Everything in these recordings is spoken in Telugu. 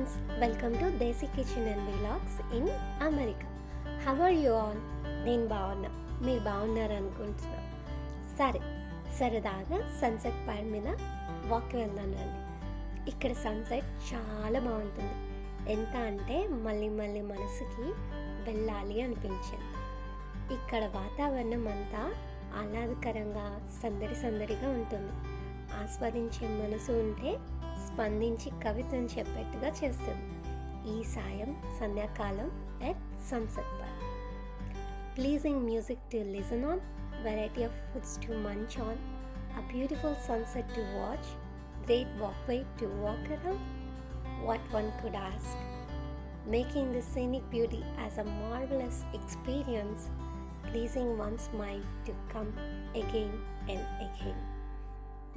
friends, welcome to Desi Kitchen and Vlogs in America. How are you all? నేను బాగున్నా, మీరు బాగున్నారు అనుకుంటున్నా. సరదాగా సన్సెట్ పాయింట్ మీద వాక్ వెళ్దానండి. ఇక్కడ సన్సెట్ చాలా బాగుంటుంది. ఎంత అంటే మళ్ళీ మనసుకి వెళ్ళాలి అనిపించింది. ఇక్కడ వాతావరణం అంతా ఆహ్లాదకరంగా సందడిగా ఉంటుంది. ఆస్వాదించే మనసు ఉంటే స్పందించి కవితను చెప్పేట్టుగా చేస్తుంది ఈ సాయం సంధ్యాకాలం at sunset bar. Pleasing music to listen on, variety of foods to munch on, a beautiful sunset to watch, great walkway to walk around. What one could ask? Making the scenic beauty as a marvelous experience, pleasing one's mind to come again and again.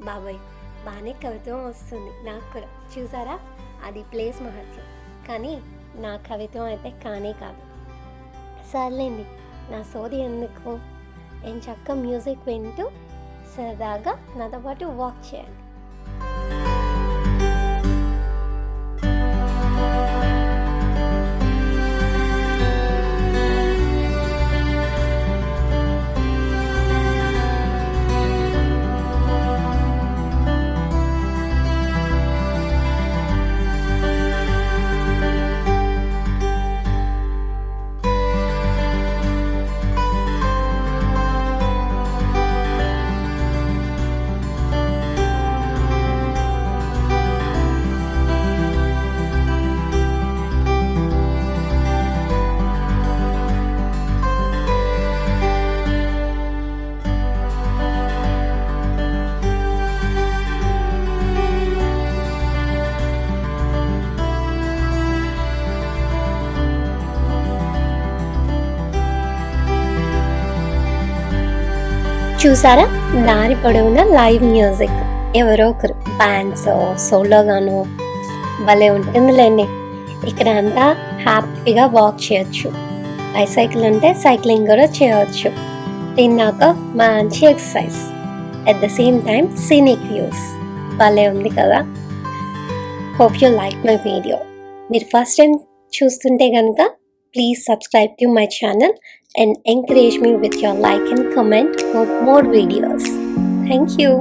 బాబాయ్ బాగానే కవిత్వం వస్తుంది నాకు కూడా. చూసారా, అది ప్లేస్ మహత్యం. కానీ నా కవిత్వం అయితే కానే కాదు. సర్లేండి, నా సోది ఎందుకు, నేను చక్క మ్యూజిక్ వింటూ సరదాగా నాతో పాటు వాక్ చేయండి. చూసారా, దారి పొడవున లైవ్ మ్యూజిక్, ఎవరో ఒకరు బ్యాండ్స్ సోలోగాను భలే ఉంటుందిలేండి. ఇక్కడ అంతా హ్యాపీగా వాక్ చేయొచ్చు. బైసైకిల్ ఉంటే సైక్లింగ్ కూడా చేయవచ్చు. తిన్నాక మంచి exercise, at the same time scenic views. భలే ఉంది కదా. Hope you like my video. మీరు ఫస్ట్ టైం చూస్తుంటే కనుక please subscribe to my channel and encourage me with your like and comment for more videos. Thank you.